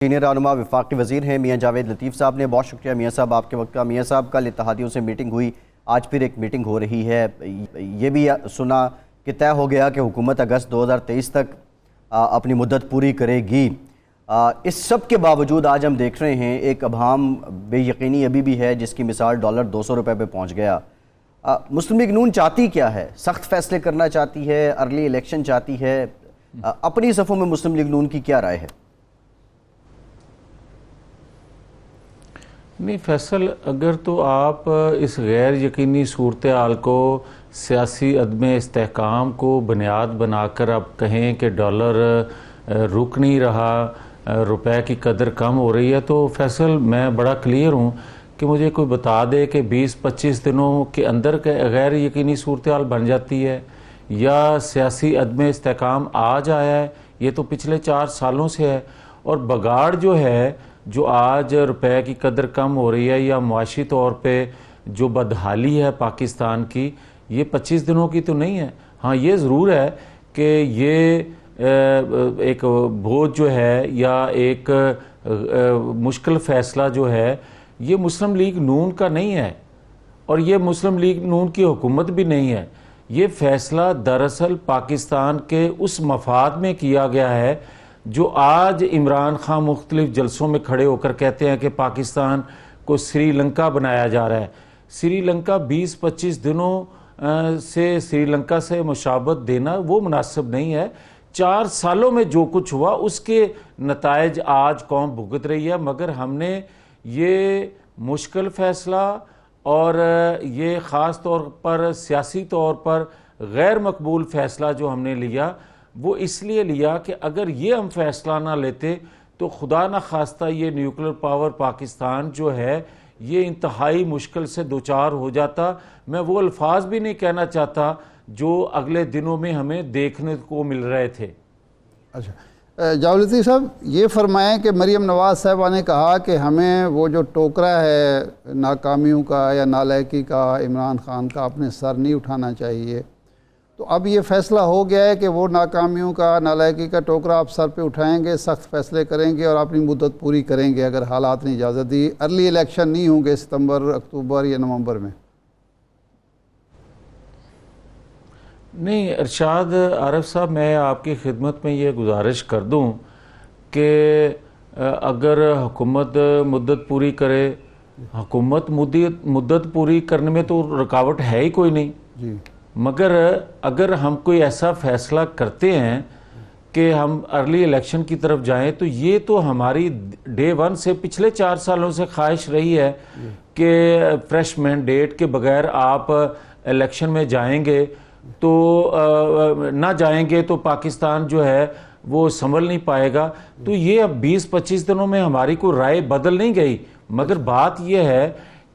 Senior रहनुमा वफाकी वज़ीर हैं मियाँ जावेद लतीफ़ साहब ने। बहुत शुक्रिया मियाँ साहब आपके वक्त का। मियाँ साहब, कल इत्तेहादियों से मीटिंग हुई, आज फिर एक मीटिंग हो रही है। ये भी सुना कि तय हो गया कि हुकूमत अगस्त 2023 तक अपनी मुद्दत पूरी करेगी। इस सब के बावजूद आज हम देख रहे हैं एक अभाम बेयकीनी अभी भी है, जिसकी मिसाल डॉलर 200 रुपये पर पहुँच गया। मुस्लिम लीग नून चाहती क्या है? सख्त फैसले करना चाहती है, अर्ली इलेक्शन चाहती है? अपनी सफ़ों में मुस्लिम लीग नून की क्या राय है? नहीं फैसल, अगर तो आप इस गैर यकीनी सूरत हाल को सियासी अदम इस्तेहकाम को बुनियाद बनाकर आप कहें कि डॉलर रुक नहीं रहा, रुपए की कदर कम हो रही है, तो फैसल मैं बड़ा क्लियर हूँ कि मुझे कोई बता दे कि 20-25 दिनों के अंदर गैर यकीनी सूरत हाल बन जाती है या सियासी अदम इस्तेहकाम आज आया है। ये तो पिछले 4 सालों से है। और बगाड़ जो है, जो आज रुपए की कदर कम हो रही है या मुआशी तौर पे जो बदहाली है पाकिस्तान की, ये 25 दिनों की तो नहीं है। हाँ, ये ज़रूर है कि ये एक बोझ जो है या एक मुश्किल फ़ैसला जो है, ये मुस्लिम लीग नून का नहीं है और ये मुस्लिम लीग नून की हुकूमत भी नहीं है। ये फ़ैसला दरअसल पाकिस्तान के उस मफाद में किया गया है जो आज इमरान खान मुख्तलिफ जलसों में खड़े होकर कहते हैं कि पाकिस्तान को श्रीलंका बनाया जा रहा है। श्रीलंका 20-25 दिनों से श्रीलंका से मुशाबत देना वो मुनासिब नहीं है। 4 सालों में जो कुछ हुआ उसके नतायज आज कौम भुगत रही है। मगर हमने ये मुश्किल फ़ैसला और ये ख़ास तौर पर सियासी तौर पर गैर मकबूल फ़ैसला जो हमने लिया, वो इसलिए लिया कि अगर ये हम फैसला ना लेते तो खुदा ना खास्ता ये न्यूक्लियर पावर पाकिस्तान जो है ये इंतहाई मुश्किल से दो चार हो जाता। मैं वो अल्फाज भी नहीं कहना चाहता जो अगले दिनों में हमें देखने को मिल रहे थे। अच्छा जावलती साहब, ये फरमाएं कि मरीम नवाज़ साहबा ने कहा कि हमें वो जो टोकरा है नाकामियों का या नालायकी का इमरान खान का अपने सर नहीं उठाना चाहिए, तो अब ये फ़ैसला हो गया है कि वो नाकामियों का नालायकी का टोकरा आप सर पे उठाएंगे, सख्त फ़ैसले करेंगे और अपनी मुद्दत पूरी करेंगे अगर हालात ने इजाज़त दी। अर्ली इलेक्शन नहीं होंगे सितंबर, अक्टूबर या नवंबर में? नहीं अरशाद आरिफ साहब, मैं आपकी खिदमत में ये गुजारिश कर दूं कि अगर हुकूमत मुद्दत पूरी करे, हुकूमत मुद्दत पूरी करने में तो रुकावट है ही कोई नहीं जी। मगर अगर हम कोई ऐसा फैसला करते हैं कि हम अर्ली इलेक्शन की तरफ जाएं, तो ये तो हमारी डे 1 से पिछले 4 सालों से ख्वाहिश रही है कि फ्रेश मैंडेट के बगैर आप इलेक्शन में जाएंगे तो ना जाएंगे तो पाकिस्तान जो है वो संभल नहीं पाएगा। तो ये अब 20-25 दिनों में हमारी कोई राय बदल नहीं गई। मगर बात यह है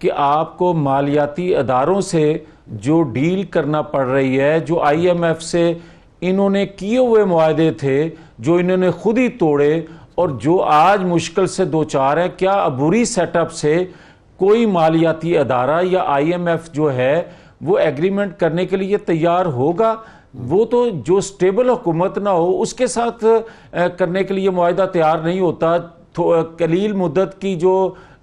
कि आपको मालियाती अदारों से जो डील करना पड़ रही है, जो IMF से इन्होंने किए हुए मुआहदे थे जो इन्होंने खुद ही तोड़े और जो आज मुश्किल से दो चार है, क्या अबूरी सेटअप से कोई मालियाती अदारा या IMF जो है वो एग्रीमेंट करने के लिए तैयार होगा? वो तो जो स्टेबल हुकूमत ना हो उसके साथ करने के लिए मुआहदा तैयार नहीं होता। कलील मुद्दत की जो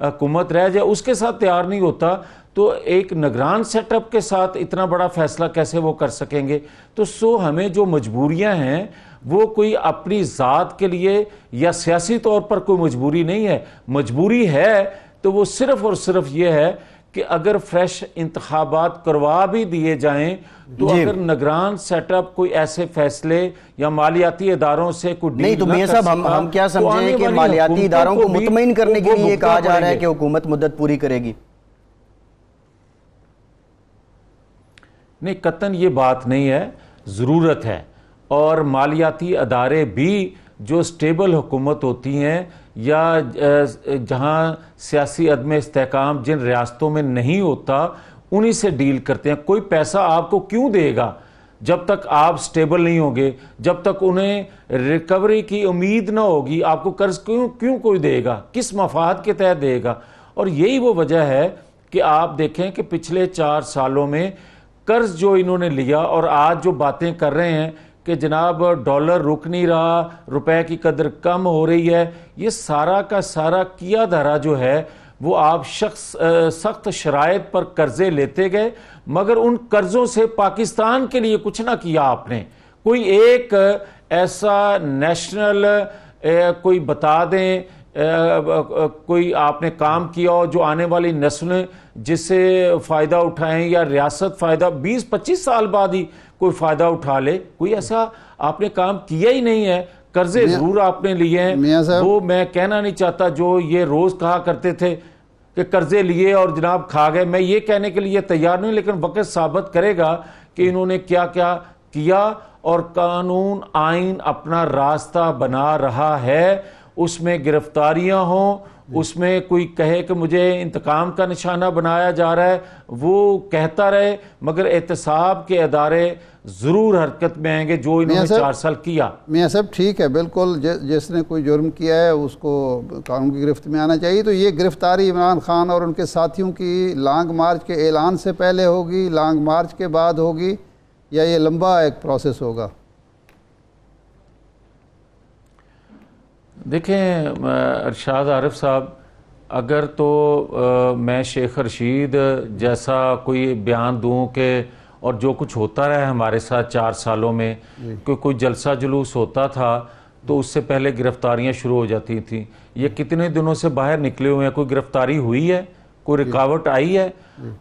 हुकूमत रह जाए उसके साथ तैयार नहीं होता, तो एक निगरान सेटअप के साथ इतना बड़ा फैसला कैसे वो कर सकेंगे? तो हमें जो मजबूरियां हैं वो कोई अपनी ज़ात के लिए या सियासी तौर पर कोई मजबूरी नहीं है। मजबूरी है तो वो सिर्फ और सिर्फ ये है कि अगर फ्रेश इंतखाबात करवा भी दिए जाएं तो अगर निगरान सेटअप कोई ऐसे फैसले या मालियाती इदारों से कोई नहीं, तो मियां साहब हम क्या समझें कि मालियाती इदारों को मुतमईन करने के लिए कहा जा रहा है कि हुकूमत मुद्दत पूरी करेगी? नहीं, कतन ये बात नहीं है, ज़रूरत है। और मालियाती अदारे भी जो स्टेबल हुकूमत होती हैं या जहां सियासी अदम इस्तेहकाम जिन रियासतों में नहीं होता उन्हीं से डील करते हैं। कोई पैसा आपको क्यों देगा जब तक आप स्टेबल नहीं होंगे, जब तक उन्हें रिकवरी की उम्मीद ना होगी? आपको कर्ज क्यों कोई देगा, किस मफाद के तहत देगा? और यही वो वजह है कि आप देखें कि पिछले 4 सालों में कर्ज जो इन्होंने लिया और आज जो बातें कर रहे हैं कि जनाब डॉलर रुक नहीं रहा, रुपए की कदर कम हो रही है। ये सारा का सारा किया धरा जो है वो आप सख्त शराइत पर कर्जे लेते गए, मगर उन कर्जों से पाकिस्तान के लिए कुछ ना किया आपने। कोई एक ऐसा नेशनल कोई बता दें, कोई आपने काम किया हो जो आने वाली नस्लें जिससे फ़ायदा उठाएं, या रियासत फ़ायदा 20-25 साल बाद ही कोई फ़ायदा उठा ले। कोई ऐसा आपने काम किया ही नहीं है। कर्जे जरूर आपने लिए हैं, वो मैं कहना नहीं चाहता जो ये रोज़ कहा करते थे कि कर्जे लिए और जनाब खा गए, मैं ये कहने के लिए तैयार नहीं, लेकिन वक्त साबित करेगा कि इन्होंने क्या क्या किया। और कानून आइन अपना रास्ता बना रहा है, उसमें गिरफ्तारियां हों, उसमें कोई कहे कि मुझे इंतकाम का निशाना बनाया जा रहा है, वो कहता रहे, मगर एहतसाब के अदारे ज़रूर हरकत में आएंगे जो इन्होंने 4 साल किया। मियाँ साहब ठीक है, बिल्कुल जिसने कोई जुर्म किया है उसको कानून की गिरफ्त में आना चाहिए। तो ये गिरफ्तारी इमरान खान और उनके साथियों की लॉन्ग मार्च के ऐलान से पहले होगी, लॉन्ग मार्च के बाद होगी, या ये लंबा एक प्रोसेस होगा? देखें अरशाद आरिफ साहब, अगर तो मैं शेख रशीद जैसा कोई बयान दूं कि और जो कुछ होता रहा है हमारे साथ 4 सालों में, कोई जलसा जुलूस होता था तो उससे पहले गिरफ्तारियां शुरू हो जाती थी। ये कितने दिनों से बाहर निकले हुए हैं, कोई गिरफ्तारी हुई है, कोई रुकावट आई है?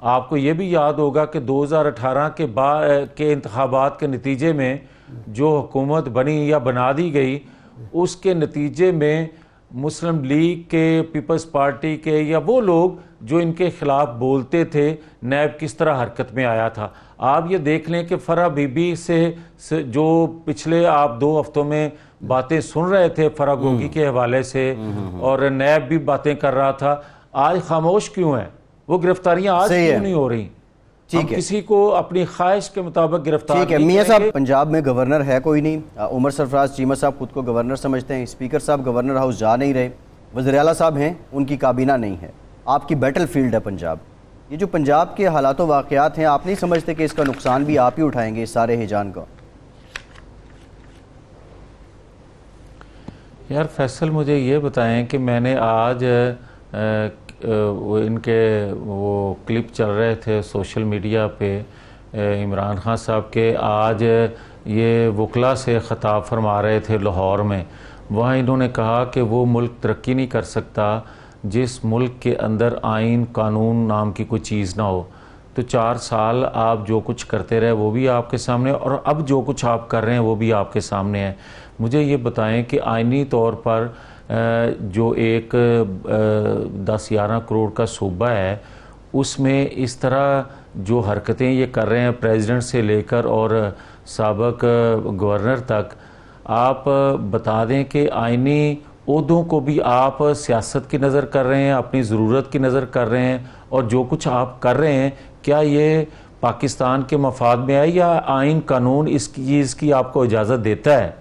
आपको ये भी याद होगा कि 2018 के बाद के इंतखाबात के नतीजे में जो हुकूमत बनी या बना दी गई, उसके नतीजे में मुस्लिम लीग के, पीपल्स पार्टी के या वो लोग जो इनके खिलाफ बोलते थे, नैब किस तरह हरकत में आया था। आप ये देख लें कि फरा बीबी से जो पिछले आप 2 हफ्तों में बातें सुन रहे थे फरा गोगी के हवाले से, और नैब भी बातें कर रहा था, आज खामोश क्यों है? वो गिरफ्तारियां आज क्यों नहीं हो रही? ठीक है, किसी को अपनी ख्वाहिश के मुताबिक गिरफ्तार ठीक है। मियाँ साहब, पंजाब में गवर्नर है कोई नहीं। उमर सरफराज चीमा साहब खुद को गवर्नर समझते हैं, स्पीकर साहब गवर्नर हाउस जा नहीं रहे, वज़ीर आला साहब हैं, उनकी काबीना नहीं है। आपकी बैटल फील्ड है पंजाब। ये जो पंजाब के हालात वाक़यात हैं, आप नहीं समझते कि इसका नुकसान भी आप ही उठाएंगे इस सारे हिजान का? यार फैसल, मुझे ये बताएं कि मैंने आज इनके वो क्लिप चल रहे थे सोशल मीडिया पे इमरान खान साहब के, आज ये वकला से ख़ताब फरमा रहे थे लाहौर में। वहाँ इन्होंने कहा कि वो मुल्क तरक्की नहीं कर सकता जिस मुल्क के अंदर आइन कानून नाम की कोई चीज़ ना हो। तो 4 साल आप जो कुछ करते रहे वो भी आपके सामने, और अब जो कुछ आप कर रहे हैं वो भी आपके सामने है। मुझे ये बताएं कि आइनी तौर पर जो एक 10-11 करोड़ का सूबा है, उसमें इस तरह जो हरकतें ये कर रहे हैं प्रेसिडेंट से लेकर और साबिक गवर्नर तक, आप बता दें कि आइनी ओहदों को भी आप सियासत की नज़र कर रहे हैं, अपनी ज़रूरत की नज़र कर रहे हैं, और जो कुछ आप कर रहे हैं क्या ये पाकिस्तान के मफाद में है, या आइन कानून इस चीज़ की आपको इजाज़त देता है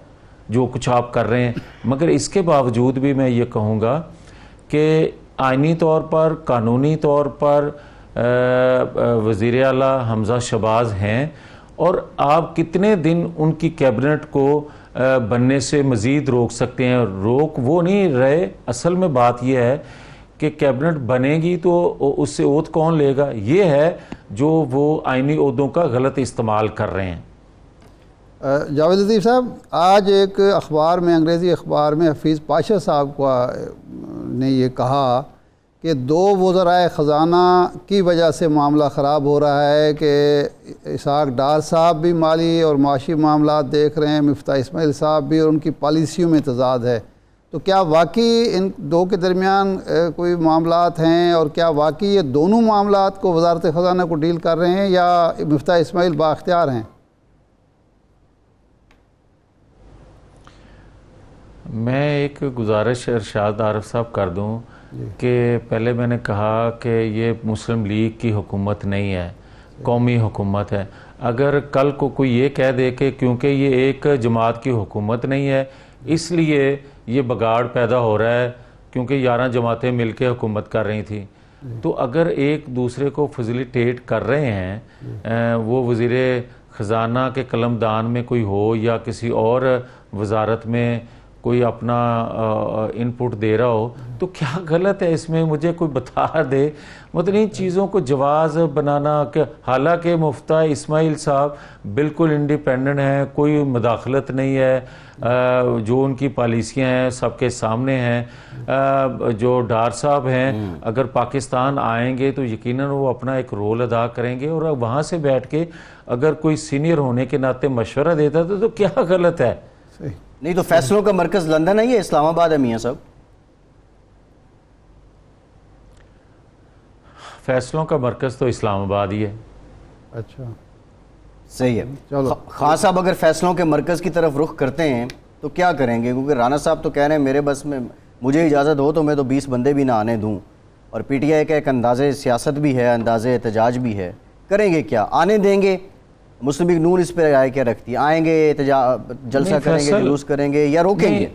जो कुछ आप कर रहे हैं? मगर इसके बावजूद भी मैं ये कहूँगा कि आइनी तौर पर, कानूनी तौर पर वज़ीर आला हमज़ा शहबाज हैं, और आप कितने दिन उनकी कैबिनेट को बनने से मज़ीद रोक सकते हैं? रोक वो नहीं रहे। असल में बात यह है कि कैबिनेट बनेगी तो उससे ओथ कौन लेगा? ये है जो वो आइनी ओहदों का गलत इस्तेमाल कर रहे हैं। जावेद लतीफ़ साहब, आज एक अखबार में, अंग्रेज़ी अखबार में हफीज़ पाशा साहब ने ये कहा कि 2 वज़राए ख़ज़ाना की वजह से मामला ख़राब हो रहा है, कि इसहाक़ डार साहब भी माली और माशी मामला देख रहे हैं, मिफ्ता इस्माइल साहब भी, और उनकी पॉलिसियों में तज़ाद है। तो क्या वाकई इन 2 के दरमियान कोई मामलात हैं, और क्या वाकई ये दोनों मामलात को वज़ारत ख़ज़ाना को डील कर रहे हैं, या मिफ्ता इस्माइल बाख्तियार हैं? मैं एक गुजारिश अरशाद आरिफ साहब कर दूं कि पहले मैंने कहा कि ये मुस्लिम लीग की हुकूमत नहीं है, कौमी हुकूमत है। अगर कल को कोई ये कह दे कि क्योंकि ये एक जमात की हुकूमत नहीं है इसलिए ये बगाड़ पैदा हो रहा है, क्योंकि 11 जमातें मिलकर हुकूमत कर रही थी, तो अगर एक दूसरे को फैसिलिटेट कर रहे हैं, वो वज़ीर ख़जाना के कलमदान में कोई हो या किसी और वजारत में कोई अपना इनपुट दे रहा हो, तो क्या गलत है इसमें? मुझे कोई बता दे। मतलब इन चीज़ों को जवाज़ बनाना कि हालांकि मुफ्ता इस्माइल साहब बिल्कुल इंडिपेंडेंट हैं, कोई मुदाखलत नहीं है, जो उनकी पॉलिसियाँ हैं सबके सामने हैं। जो डार साहब हैं अगर पाकिस्तान आएंगे तो यकीनन वो अपना एक रोल अदा करेंगे, और वहाँ से बैठ के अगर कोई सीनियर होने के नाते मशवरा देता तो क्या गलत है? सही। नहीं तो फैसलों का मरकज लंदन है या इस्लामाबाद है मियाँ साहब? फैसलों का मरकज तो इस्लामाबाद ही है। अच्छा, सही है। चलो। खान साहब अगर फैसलों के मरकज़ की तरफ रुख करते हैं तो क्या करेंगे? क्योंकि राना साहब तो कह रहे हैं मेरे बस में, मुझे इजाज़त हो तो मैं तो 20 बंदे भी ना आने दूं, और पीटीआई का एक अंदाज़े सियासत भी है, अंदाज़े एहतजाज भी है। करेंगे क्या? आने देंगे? मुस्लिम लीग नून इस पर राय क्या रखती है? आएंगे, जलसा करेंगे, जुलूस करेंगे या रोकेंगे?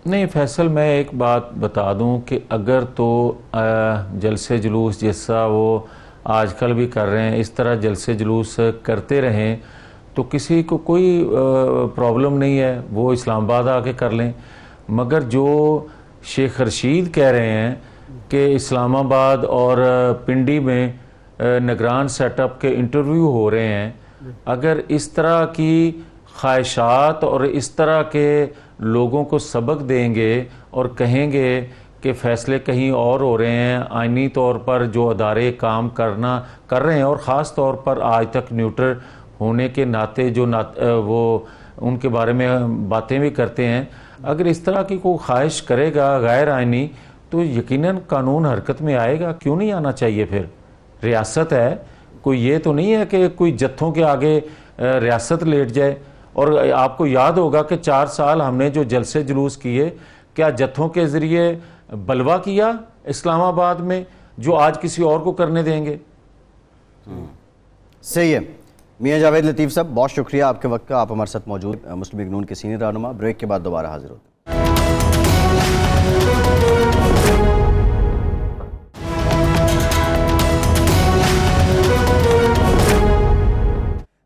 नहीं फैसल, मैं एक बात बता दूं कि अगर तो जलसे जुलूस जैसा वो आजकल भी कर रहे हैं इस तरह जलसे जुलूस करते रहें तो किसी को कोई प्रॉब्लम नहीं है, वो इस्लामाबाद आके कर लें। मगर जो शेख रशीद कह रहे हैं कि इस्लामाबाद और पिंडी में निगरान सेटअप के इंटरव्यू हो रहे हैं, अगर इस तरह की ख्वाहिशात और इस तरह के लोगों को सबक देंगे और कहेंगे कि फ़ैसले कहीं और हो रहे हैं, आइनी तौर पर जो अदारे काम कर रहे हैं और ख़ास तौर पर आज तक न्यूट्रल होने के नाते जो वो उनके बारे में बातें भी करते हैं, अगर इस तरह की कोई ख्वाहिश करेगा गैर आइनी तो यकीनन कानून हरकत में आएगा। क्यों नहीं आना चाहिए? फिर रियासत है, कोई ये तो नहीं है कि कोई जत्थों के आगे रियासत लेट जाए। और आपको याद होगा कि 4 साल हमने जो जलसे जुलूस किए, क्या जत्थों के ज़रिए बलवा किया इस्लामाबाद में जो आज किसी और को करने देंगे? सही है। मियाँ जावेद लतीफ़ साहब, बहुत शुक्रिया आपके वक्त का। आप हमारे साथ मौजूद, मुस्लिम लीग नून के सीनियर रहनुमा। ब्रेक के बाद दोबारा हाजिर होते हैं।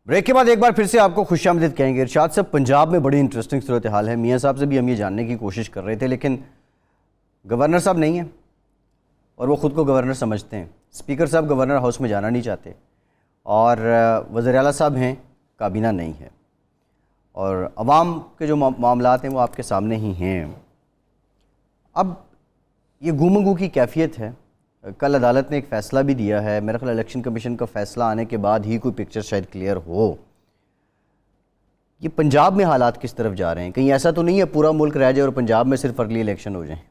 ब्रेक के बाद एक बार फिर से आपको खुशामदीद कहेंगे। इरशाद साहब, पंजाब में बड़ी इंटरेस्टिंग सूरत हाल है। मियाँ साहब से भी हम ये जानने की कोशिश कर रहे थे, लेकिन गवर्नर साहब नहीं है और वो ख़ुद को गवर्नर समझते हैं। स्पीकर साहब गवर्नर हाउस में जाना नहीं चाहते, और वज़ीर आला साहब हैं, काबीना नहीं है, और अवाम के जो मामलात हैं वो आपके सामने ही हैं। अब ये गुमगू की कैफियत है। कल अदालत ने एक फ़ैसला भी दिया है, मेरा ख्याल इलेक्शन कमीशन का फ़ैसला आने के बाद ही कोई पिक्चर शायद क्लियर हो। ये पंजाब में हालात किस तरफ जा रहे हैं? कहीं ऐसा तो नहीं है पूरा मुल्क रह जाए और पंजाब में सिर्फ अगली इलेक्शन हो जाए?